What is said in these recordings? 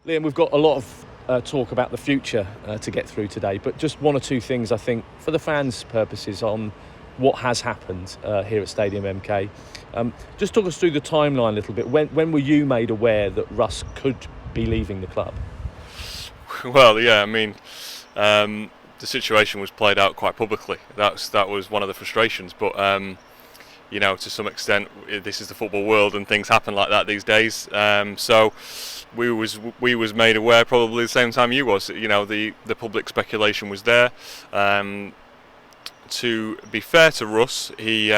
Liam, we've got a lot of talk about the future to get through today, but just one or two things I think for the fans' purposes on what has happened here at Stadium MK. Just talk us through the timeline a little bit. When were you made aware that Russ could be leaving the club? Well, yeah, I mean, the situation was played out quite publicly. That was one of the frustrations, but to some extent, this is the football world, and things happen like that these days. So we was made aware probably the same time you was. The public speculation was there. To be fair to Russ, he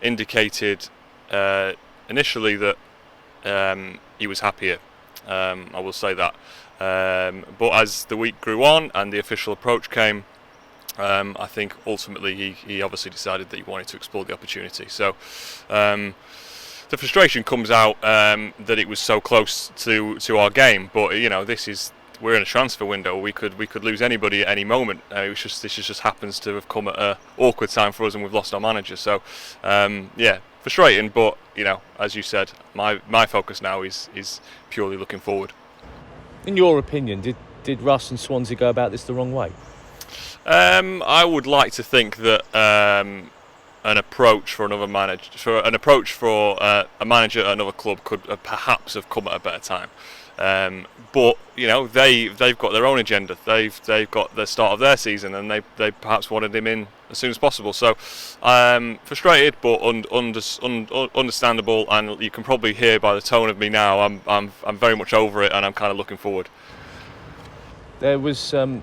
indicated initially that he was happier. I will say that. But as the week grew on and the official approach came, I think ultimately he obviously decided that he wanted to explore the opportunity. So the frustration comes out that it was so close to our game. But we're in a transfer window. We could lose anybody at any moment. This just happens to have come at an awkward time for us, and we've lost our manager. So frustrating. But as you said, my focus now is purely looking forward. In your opinion, did Russ and Swansea go about this the wrong way? I would like to think that an approach for a manager at another club could perhaps have come at a better time. But they've got their own agenda. They've got the start of their season, and they perhaps wanted him in as soon as possible. So frustrated, but understandable. And you can probably hear by the tone of me now, I'm very much over it, and I'm kind of looking forward. There's a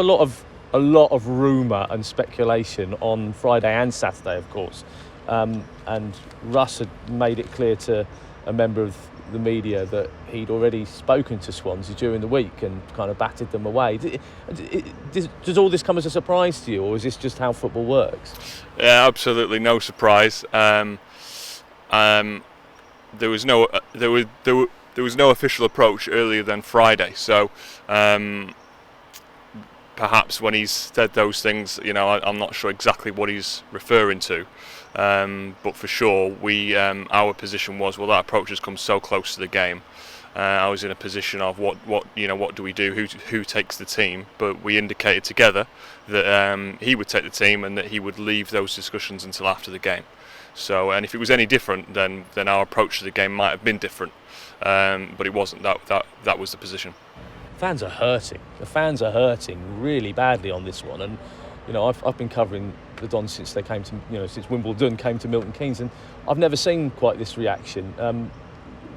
lot of rumour and speculation on Friday and Saturday, of course, and Russ had made it clear to a member of the media that he'd already spoken to Swansea during the week and kind of batted them away. Does all this come as a surprise to you, or is this just how football works? Yeah, absolutely no surprise. There was no official approach earlier than Friday, so perhaps when he's said those things, I'm not sure exactly what he's referring to. But for sure, our position was, well, that approach has come so close to the game. I was in a position of what do we do? Who takes the team? But we indicated together that he would take the team and that he would leave those discussions until after the game. So, and if it was any different, then our approach to the game might have been different. But it wasn't. That was the position. Fans are hurting. The fans are hurting really badly on this one, and I've been covering the Dons since they came to since Wimbledon came to Milton Keynes, and I've never seen quite this reaction.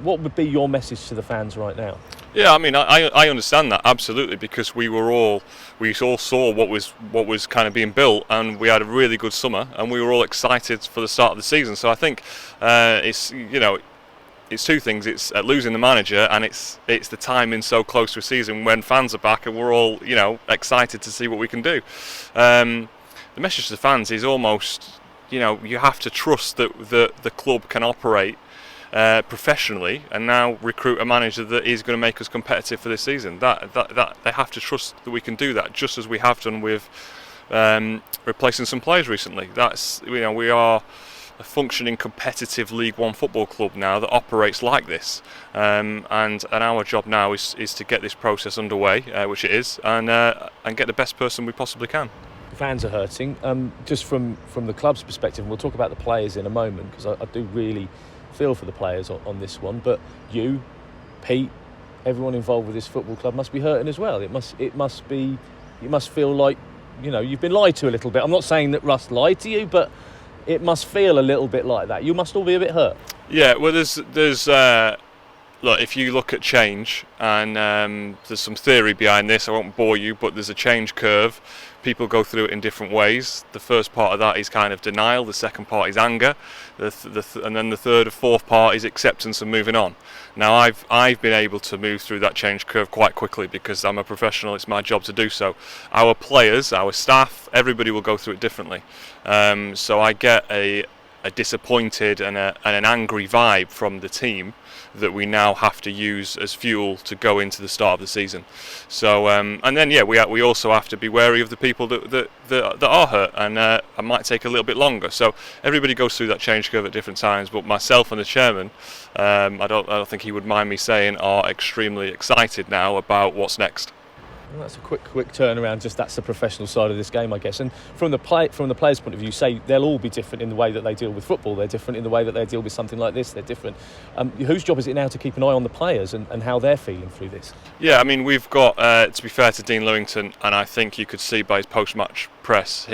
What would be your message to the fans right now? Yeah, I mean, I understand that absolutely, because we all saw what was kind of being built, and we had a really good summer, and we were all excited for the start of the season. So I think it's two things. It's losing the manager, and it's the timing so close to a season when fans are back and we're all excited to see what we can do. The message to the fans is almost you have to trust that the club can operate professionally and now recruit a manager that is going to make us competitive for this season. That they have to trust that we can do that, just as we have done with replacing some players recently. We are a functioning competitive League One football club now that operates like this, and our job now is to get this process underway, which it is, and get the best person we possibly can. Fans are hurting. Just from the club's perspective, and we'll talk about the players in a moment, because I do really feel for the players on this one. But you, Pete, everyone involved with this football club must be hurting as well. It must feel like you've been lied to a little bit. I'm not saying that Russ lied to you, but it must feel a little bit like that. You must all be a bit hurt. Yeah, well, there's look, if you look at change, and there's some theory behind this, I won't bore you, but there's a change curve. People go through it in different ways. The first part of that is kind of denial, the second part is anger, and then the third or fourth part is acceptance and moving on. Now, I've been able to move through that change curve quite quickly because I'm a professional, it's my job to do so. Our players, our staff, everybody will go through it differently. So I get a a disappointed and an angry vibe from the team that we now have to use as fuel to go into the start of the season. So and then we also have to be wary of the people that are hurt, and it might take a little bit longer. So everybody goes through that change curve at different times. But myself and the chairman, I don't think he would mind me saying, are extremely excited now about what's next. Well, that's a quick turnaround. Just that's the professional side of this game, I guess. And from the players' point of view, say they'll all be different in the way that they deal with football. They're different in the way that they deal with something like this. They're different. Whose job is it now to keep an eye on the players and how they're feeling through this? Yeah, I mean, we've got to be fair to Dean Lewington, and I think you could see by his post-match press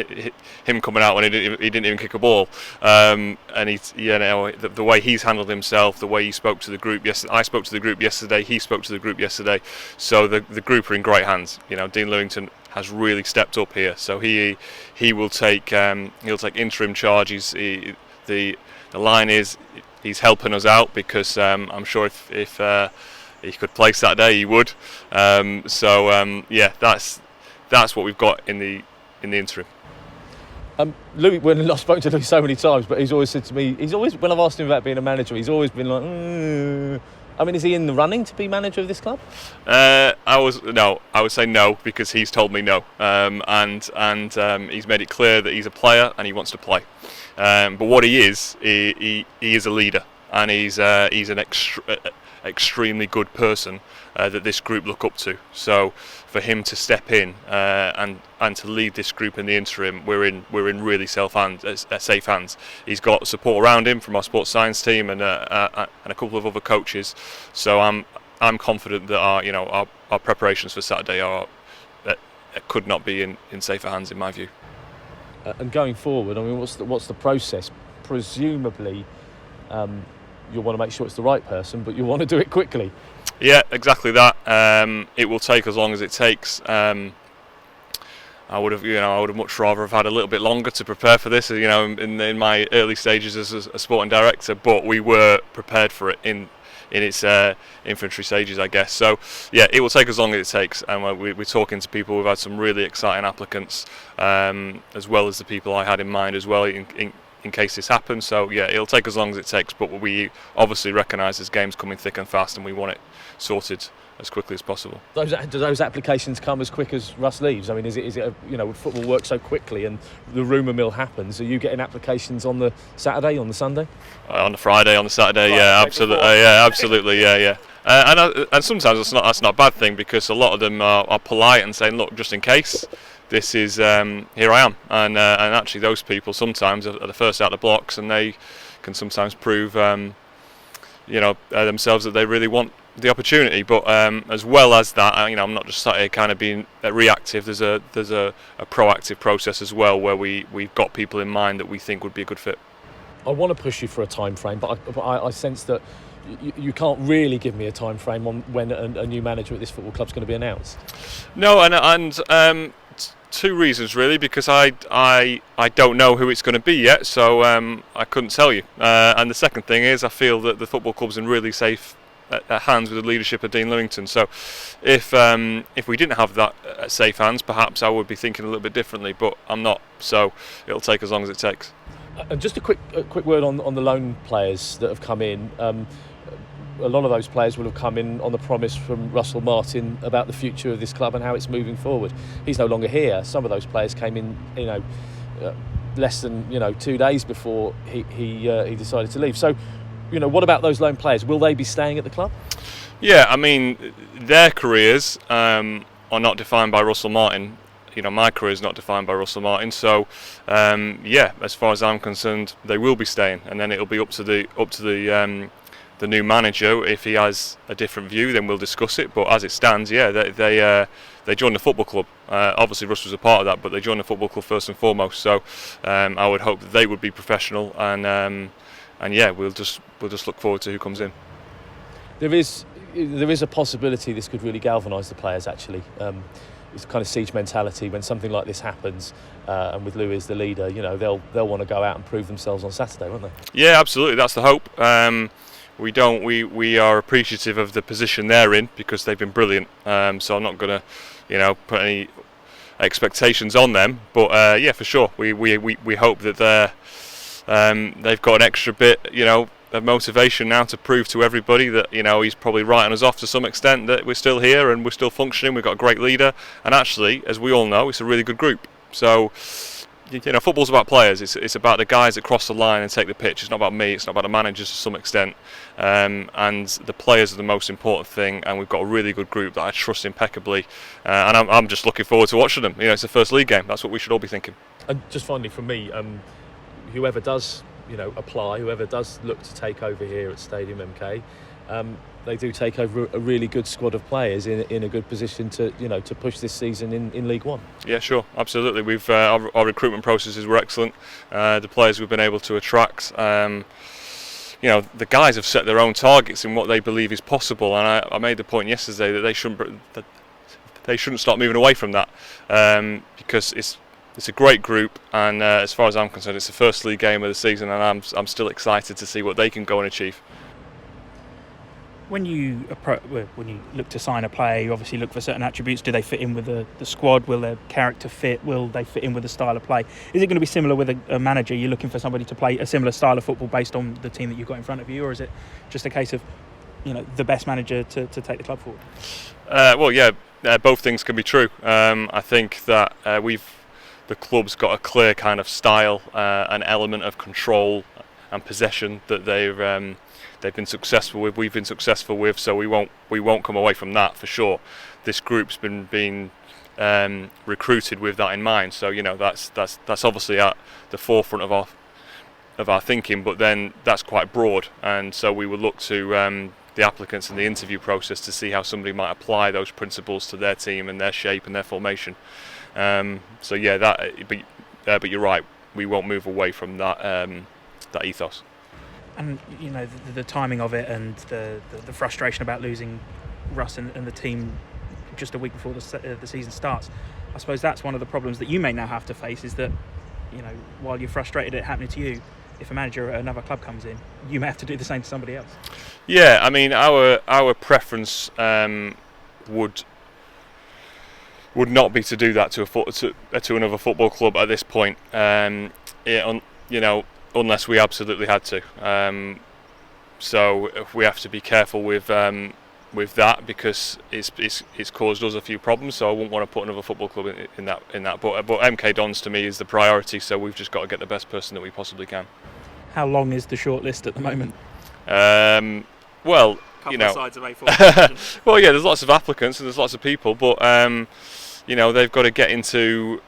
him coming out when he didn't even kick a ball, and the way he's handled himself, the way he spoke to the group yesterday. I spoke to the group yesterday. He spoke to the group yesterday. So the group are in great hands. You know, Dean Lewington has really stepped up here. So he will take interim charge. The line is he's helping us out because I'm sure if he could play Saturday he would. That's what we've got in the interim. Louis, when I've spoken to Louis so many times, but he's always said to me, when I've asked him about being a manager, he's always been like, I mean, is he in the running to be manager of this club? I would say no, because he's told me no, and he's made it clear that he's a player and he wants to play. But what he is a leader, and he's an extremely good person that this group look up to. So for him to step in and to lead this group in the interim, we're in really safe hands. He's got support around him from our sports science team and a couple of other coaches. So I'm confident that our preparations for Saturday could not be in safer hands in my view. And going forward, I mean, what's the process? Presumably, you'll want to make sure it's the right person, but you want to do it quickly. Yeah, exactly that. It will take as long as it takes. I would have much rather have had a little bit longer to prepare for this. In my early stages as a sporting director, but we were prepared for it in its infantry stages, I guess. So yeah, it will take as long as it takes, and we're talking to people. We've had some really exciting applicants, as well as the people I had in mind as well. In case this happens, so yeah, it'll take as long as it takes, but we obviously recognise this game's coming thick and fast, and we want it sorted as quickly as possible. Do those applications come as quick as Russ leaves? I mean, is it would football work so quickly and the rumour mill happens? Are you getting applications on the Saturday, on the Sunday? On the Friday, on the Saturday, absolutely, yeah. And sometimes that's not a bad thing, because a lot of them are polite and saying, look, just in case. This is here I am, and actually those people sometimes are the first out of the blocks, and they can sometimes prove themselves that they really want the opportunity. But as well as that, I'm not just sat here kind of being reactive. There's a proactive process as well, where we've got people in mind that we think would be a good fit. I want to push you for a time frame, but I sense that you can't really give me a time frame on when a new manager at this football club is going to be announced. No, and two reasons really, because I don't know who it's going to be yet, so I couldn't tell you. And the second thing is, I feel that the football club's in really safe hands with the leadership of Dean Lewington. So if we didn't have that safe hands, perhaps I would be thinking a little bit differently, but I'm not. So it'll take as long as it takes. And just a quick word on the loan players that have come in. A lot of those players will have come in on the promise from Russell Martin about the future of this club and how it's moving forward. He's no longer here. Some of those players came in, less than 2 days before he decided to leave. So, what about those loan players? Will they be staying at the club? Yeah, I mean, their careers are not defined by Russell Martin. My career is not defined by Russell Martin. So, as far as I'm concerned, they will be staying, and then it'll be up to the new manager. If he has a different view, then we'll discuss it. But as it stands, they joined the football club. Obviously, Russ was a part of that, but they joined the football club first and foremost. So I would hope that they would be professional, and we'll just look forward to who comes in. There is a possibility this could really galvanise the players. Actually, it's kind of siege mentality when something like this happens, and with Louis as the leader, they'll want to go out and prove themselves on Saturday, won't they? Yeah, absolutely. That's the hope. We are appreciative of the position they're in, because they've been brilliant. So I'm not going to, put any expectations on them. But for sure, we hope that they've got an extra bit, of motivation now to prove to everybody that he's probably writing us off to some extent, that we're still here and we're still functioning. We've got a great leader, and actually, as we all know, it's a really good group. So, football's about players. It's about the guys that cross the line and take the pitch. It's not about me. It's not about the managers to some extent. And the players are the most important thing. And we've got a really good group that I trust impeccably. And I'm just looking forward to watching them. It's the first league game. That's what we should all be thinking. And just finally from me, whoever does apply, whoever does look to take over here at Stadium MK, they do take over a really good squad of players in a good position to to push this season in League One. Yeah, sure, absolutely. We've our recruitment processes were excellent. The players we've been able to attract, the guys have set their own targets in what they believe is possible, and I made the point yesterday that they shouldn't start moving away from that, because it's a great group, and as far as I'm concerned, it's the first league game of the season, and I'm still excited to see what they can go and achieve. When you look to sign a player, you obviously look for certain attributes. Do they fit in with the squad? Will their character fit? Will they fit in with the style of play? Is it going to be similar with a manager? You're looking for somebody to play a similar style of football based on the team that you've got in front of you, or is it just a case of the best manager to take the club forward? Both things can be true. I think that the club's got a clear kind of style, an element of control and possession that they've been successful with. We've been successful with, so we won't come away from that for sure. This group's been recruited with that in mind, so that's obviously at the forefront of our thinking. But then that's quite broad, and so we will look to the applicants in the interview process to see how somebody might apply those principles to their team and their shape and their formation. But you're right, we won't move away from that ethos. And the timing of it, and the frustration about losing Russ and the team just a week before the season starts. I suppose that's one of the problems that you may now have to face, is that while you're frustrated at it happening to you, if a manager at another club comes in, you may have to do the same to somebody else. Yeah, I mean, our preference would not be to do that to another football club at this point. Unless we absolutely had to. So we have to be careful with that, because it's caused us a few problems. So I wouldn't want to put another football club in that. But MK Dons to me is the priority. So we've just got to get the best person that we possibly can. How long is the shortlist at the moment? Well, Couple of sides of A4. Well, yeah, there's lots of applicants and there's lots of people, but they've got to get into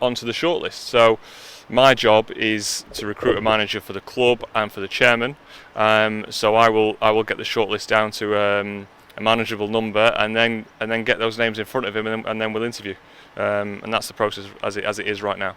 onto the shortlist. So my job is to recruit a manager for the club and for the chairman. So I will get the shortlist down to a manageable number, and then get those names in front of him, and then we'll interview. And that's the process as it is right now.